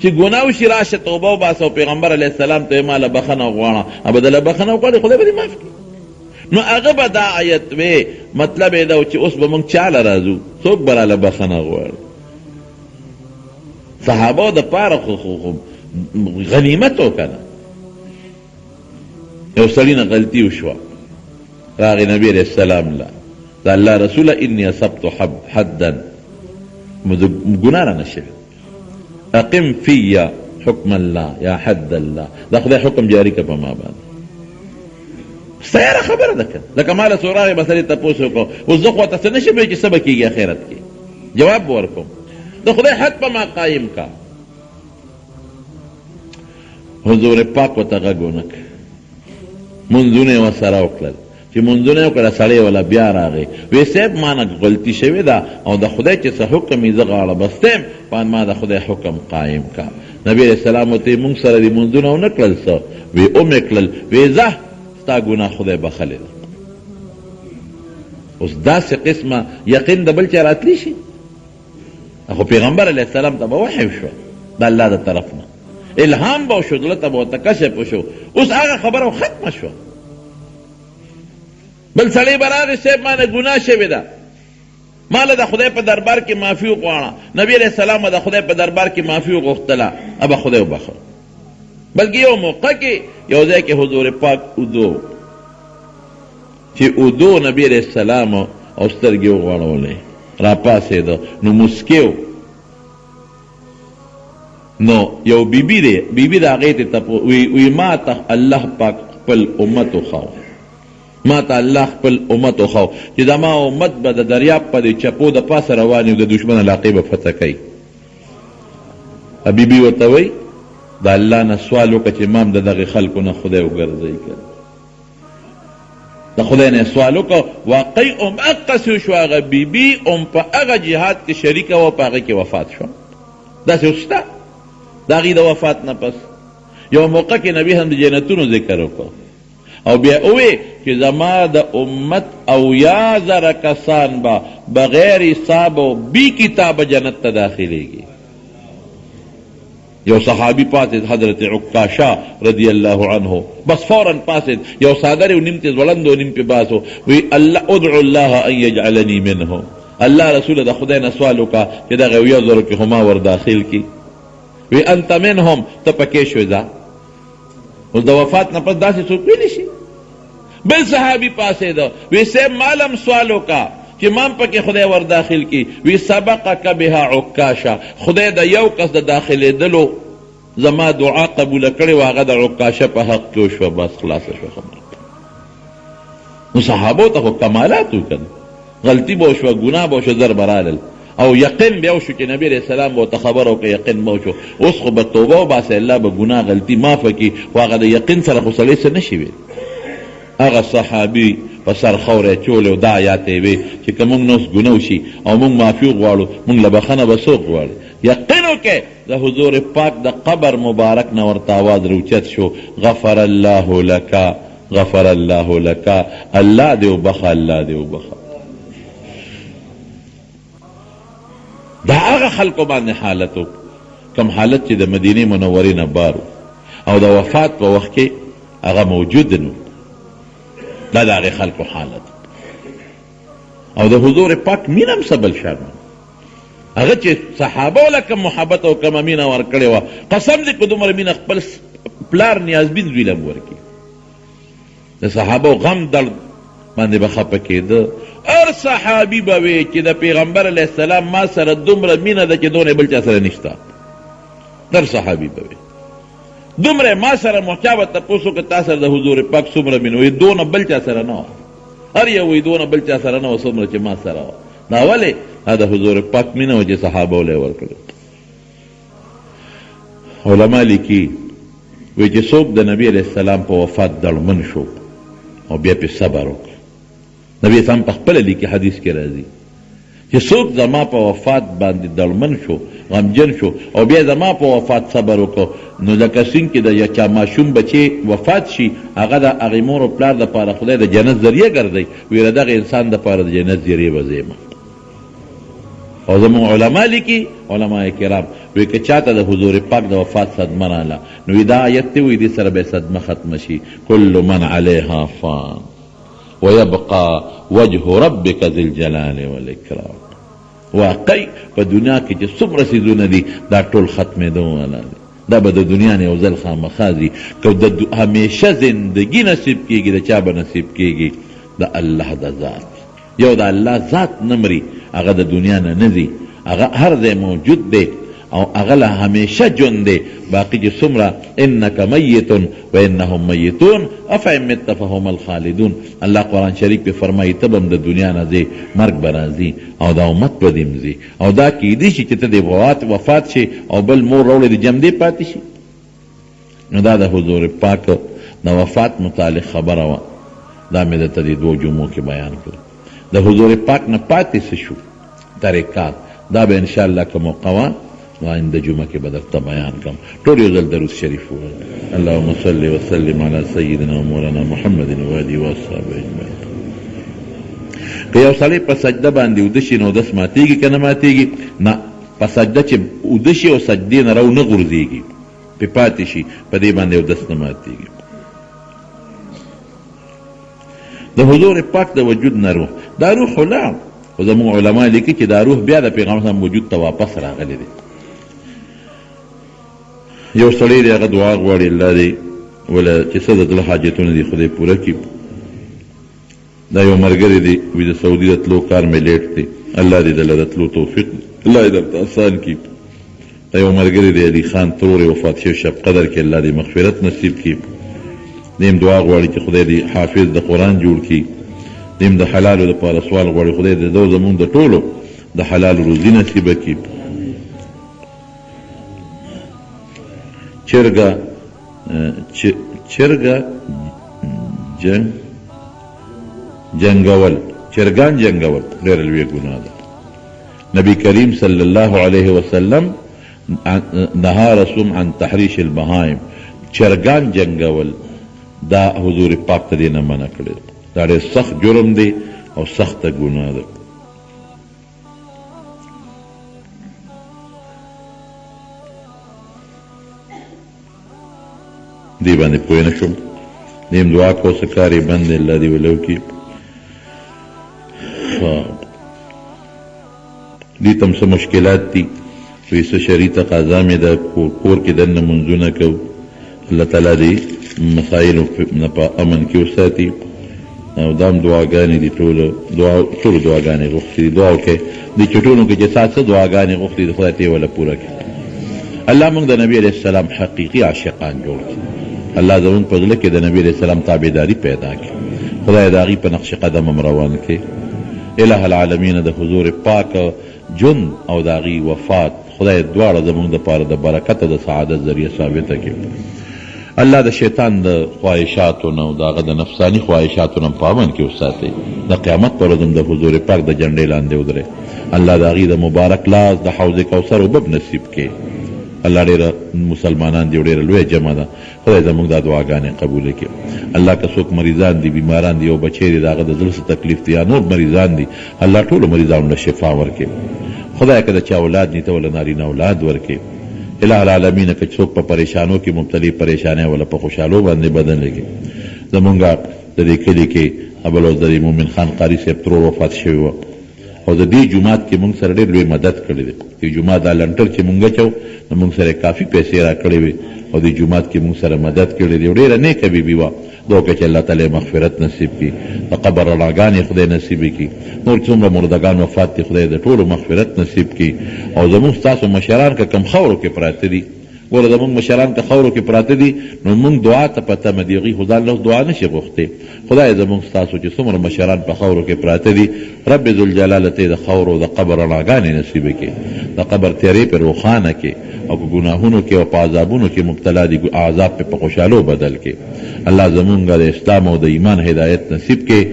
چې ګناه وشي راشه توبه وباسه او پیغمبر علیه السلام ته یې ما له بخښنه وغواړه او به دله بخښنه وغواړي خدای به دې معاف کړي. نو هغه به دا آیت وی مطلب یې دا چې اوس به موږ چاله راځو څوک به راله بخښنه غواړي. صحابو د پاره خو غنیمت و کنه. یو سړي نه غلطي وشوه راغی نبی علیه السلام له د الله رسوله انی اصبت حدا ګناه رانه شوې اقم فی حکم الله یا حد الله دا خدای حکم جاری که په ما باندې. ستا یاره خبره ده که لکه ما له څو راغې به سړي تپوس وکړو اوس زه خو ورته څه نه شم چې څه به کېږي اخرت کې جواب به ورکوم د خدای حد په ما قایم کا. حضور پاک ورته غږ ونه کړ منځونه یې ورسره وکړل چې منځونه یې وکړه سړی والا بیا راغی وی صاحب ما نه غلطي شوې ده او د خدای چې څه حکم یې زه غاړه بستیم پان ما د خدای حکم قایم کا. نبی علیه السلام ورته مونږ سره دې منځونه ونه کړل څه وی ومې کړل وی ځه ستا ګناه خدای بخښلی ده. اوس داسې قسمه یقین د بل چا راتلی شي خو پیغمبر علیه السلام ته به وحی شوه د الله د طرف نه الهام به وشو زړه ته به ورته کشف وشو اوس هغه خبره ختمه شوه. بل سړی به راغی صاحب ما نه ګناه شوې ده ما له د خدای په دربار کې معافي وغواړه نبي علیه السلام به د خدای په دربار کې معافي وغوښتله ابه خدای وبخښه. بلکې یو موقع کې یو ځای کې حضور پاک اودو چې اودو نبي علیه السلام او سترګې وغوړولې را پاسېده نو مسکې نو یو بیبي دی بیبي د هغې ته وی ما ته الله پاک خپل امت وښاو ما ته الله خپل امت وښاو چې زما امت به د دریاب په دې چپو د پاسه روان او د دشمن علاقې به فتح کوي. بیبي ورته وی د الله نه سوال وکړه چې امام د دغې خلکو نه خدای وګرځوي که د خدای نه سوال وکړه واقعي هغسې وشو هغه بیبي په هغه جهاد کې شریکه وه په هغې کې وفات شوه. داسې اوس شته د هغې د وفات نه پس یو موقع کې نبي هم د جنتونو ذکر وکړ او بیا ووی چې زما د امت 80,000 کسان به بغیر حساب او بی کتابه جنت ته داخلیږي. یو صحابي پاسید حضرت عکاشا رضی الله عنه بس فوراً پاسید یو څادر یې نیم تیز ولند و نیم پې باسو وی الله ادعو الله ان یجعلني منهم الله رسول د خدای نه سوال وکړه چې دغه 1,000 کې خو ما ور داخل کړي وی انت منهم ته پکې شوې ځه. اوس د وفات نه پس داسې څوک ویلی شي. بل صحابي پاسېده وی صاحب مالم سوال وکړه چې مام پکې خدای ور داخل کی وی سبقک بها عکاشا خدای د یو کس د داخلېدلو زما دعا قبوله کړې و هغه د عکاشه په حق کې وشوه بس خلاصه شوه خبره. نو صحابو ته خو کمالات وکړه غلطي به وشوه ګناه به وشوه زر به رالل او یقین بیا وشو چې نبی علیه السلام به ورته خبره وکړه یقین به وشو. اوس خو به توبه وباسې الله به ګناه غلطي معافه کړي خو هغه د یقین سره خو سړی څه نه شي ویل. هغه صحابي په سر خوره چولې او دا آیات یې وی چې که موږ نوس ګناه وشي او موږ معافي وغواړو موږ له بخښنه به څوک غواړي. یقین وکړئ د حضور پاک د قبر مبارک نه ورته آواز روچت شو غفر الله لک غفر الله لک الله دې وبخه الله دې وبخه. دا هغه خلکو باندې حالت کم حالت چې د مدینې منورې نه بارو او د وفات په وخت کې هغه موجود نو دا د هغې خلکو حالت او د حضور پاک مینه هم څه بل شان هغه چې صحابه له کم محبت او کمه مینه ورکړې وه قسم دې که دومره مینه خپل پلار نیازبین زوی لم ورکي د صحابه غم درد باندې به خفه کېده هر صحابي به وی چې د پیغمبر علیه السلام ما سره دومره مینه ده چې دونه بل چا سره نشته هر صحابي به وی دومره ما سره محچا به تپوس وکړه تا سره د حضور پاک څومره مینه وی دونه بل چا سره نه وه هر یو وی دونه بل چا سره نه وه څومره چې ما سره وه دا ولې دا د حضور پاک مینه وه چې صحابه وله یې ورکړې علما لیکي وی چې څوک د نبي علیه السلام په وفات دړمن شو او بیا پې صبر وکړ نبی اسلام په خپله لیکي حدیث کې راځي چې څوک زما په وفات باندې دړمن شو غمجن شو او بیا زما په وفات صبر وکړو نو لکه څنګه چې د یو چا ماشوم بچی وفات شي هغه د هغې مور او پلار دپاره خدای د جنت ذریعه ګرځوي ویره دغه انسان دپاره د جنت ذریعه به زیمه او زموږ علما لیکي علما کرام وی که چاته د حضور پاک د وفات صدمه راله نو دا آیت دی وی دې سره به صدمه ختمه شي کل من علیها فان ويبقى وجه ربك ذي الجلال والاکرام واقعي په دنیا کې چې څومره څیزونه دي دا ټول ختمېدو والا دي دا به د دنیا نه یو ځل خامخا ځي که د همیشه زندګي نصیب کېږي د چا به نصیب کېږي د الله د ذات یو د الله ذات نه مري هغه د دنیا نه نه ځي هغه هر ځای موجود دی او هغه له همیشه ژوند دی باقي چې څومره انک میت و انهم میتون افئن مت فهم الخالدون الله قرآن شریف کې فرمایي ته به هم د دنیا نه ځې مرګ به راځي او دا امت به دې هم ځي او دا کیدی شي چې ته د وفات شي او بل مور راوړې د جمدې پاتې شي نو دا د حضور پاک د وفات متعلق خبره وه دا مې درته د دوو جمعو کې بیان کړه د حضور پاک نه پاتې څه شو طریقات دا به انشاءالله که موقع وه آئنده جمعه کې به درته بیان کړم ټول یو ځل درود شریف ووایه اللهم صل وسلم علی سیدنا مولانا محمد و آله و اصحابه اجمعین که یو سړی په سجده باندې اوده شي نو اودس ماتېږي که نه ماتېږي نه په سجده چې اوده شي او سجدې نه راو نه غورځېږي پې پاتې شي په دې باندې اودس نه ماتېږي د حضور پاک د وجود نه روح دا روح ولاړ خو زموږ علما لیکي چې دا روح بیا د پیغمبر صلی وجود ته واپس راغلی دی یو سړی دی هغه دعا غواړي الله دی ولا چې څه د زړه حاجتونه دي خدای پوره کړي دا یو ملګری دی وي د سعودي د تلو کار مې لیټ دی الله دې دله د تلو توفیق الله دې درته اسان کړي دا یو ملګری دی علي خان ترور وفات شوی شب قدر کې الله دې مغفرت نصیب کړي دیم دعا غواړي چې خدای دې حافظ د قرآن جوړ کړي دیم د حلالو دپاره سوال غواړي خدای دې دو زمونږ د ټولو د حلال روزي نصیبه کړي چرګه جنگول چرګان جنگول ډېره لویه ګناه ده نبی کریم صلی الله علیه وسلم نهى رسول عن تحریش البهائم چرګان جنگول دا حضور پاک ته دې نه منع کړی دا ډېر سخت جرم دی او سخته ګناه ده دی باندې پوه نه شوم دیم دعا کو څه کار یې بند دی الله دې ولو کړي دې ته هم څه مشکلات دي وایي څه شرعي تقاضا مې ده کور کې دننه منځونه کوو الله تعالی دې مسایلو نه په امن کې وساتي او دا هم دعاګانې دي ټولو دعاګانې غوښتي دي دعا وکړئ دې چټونو کې چې څه دعاګانې غوښتي دي خدای ته وله پوره کړي الله موږ د نبي علیه السلام حقیقي عاشقان جوړ کړي الله زموږ په زړه کې د نبي علیه السلام تابعداري پیدا کړي خدای د هغې په نقش قدم هم روان کړي الہ العالمین د حضور پاک ژوند او د هغې وفات خدای دواړه زموږ دپاره د برکت او د سعادت ذریعه ثابته کړي الله د شیطان د خواهشاتو نه او د هغه د نفساني خواهشاتو نه په امن کې وساتئ د قیامت پر ورځ د حضور پاک د جنډې لاندې ودرئ الله د هغې د مبارک لاس د حوض کوثر اوبه نصیب کړي الله ډېره مسلمانان دي او ډېره لویه جمع ده خدای زموږ دا دعاګانې قبوله کړي الله که څوک مریضان دي بیماران دي یو بچی دی د هغه د زړه څه تکلیف دی یا نور مریضان دي الله ټولو مریضانو له شفا ورکړي خدای که د چا اولاد دي ته وله نارینه اولاد ورکړي الہ العالمین که څوک په پریشانو کې مبتلي پریشانۍ وله په خوشحالو باندې بدل کړي زمونږ د دې کلي کې ابوالعزري مومن خان قاري صاحب ترور وفات شوی و او د دې جومات کې مونږ سره ډېر لوی مدد کړی دی چې جومات دا لنټر چې مونږ اچو نو مونږ سره کافي پیسې را کړې وې او دې جومات کې موږ سره مدد کړی دی. ډېره نیکه بیبي وه. دعا وکړه چې الله تعالی مغفرت نصیب کړي، د قبر رڼاګانې خدای نصیب کړي، نور څومره مردگان وفات دي خدای د ټولو مغفرت نصیب کړي. او زموږ ستاسو مشران که کم خاورو کې پراته دي، ګوره زموږ مشران که خاورو کې پراته دي نو موږ دعا ته په تمه دي، هغوی خو ځان له دعا نشي غوښتی. خدای زموږ ستاسو چې څومره مشران په خاورو کې پراته دي، رب ذوالجلاله ته د خاورو د قبر رڼاګانې نصیب کړي، د قبر تیارې پې روښانه کړي، او که ګناهونو کې او په عذابونو کې مبتلا دي عذاب پې په خوشحالو بدل کړي. الله زمونږ د اسلام او د ایمان هدایت نصیب کړي،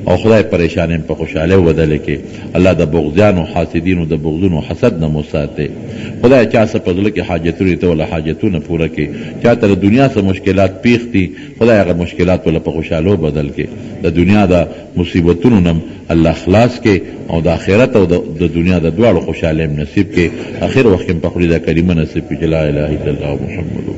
او خدای پریشانیم په خوشحالی بدل کړي. الله د بغضیانو حاسدینو د بغضونو حسد نه مو ساتي. خدای چا څه په زړه کې حاجتونه ته ولا حاجتونه پوره کړي، چا ته د دنیا څه مشکلات پیښ دي خدای هغه مشکلات ولا په خوشحالو بدل کړي. د دنیا د مصیبتونو نه الله خلاص کړي، او د آخرت او د دنیا د دواړو خوشحالیم نصیب کړي. اخر وخت کې په خوري دا کلمه نصیب کړي چې لا اله الا الله محمد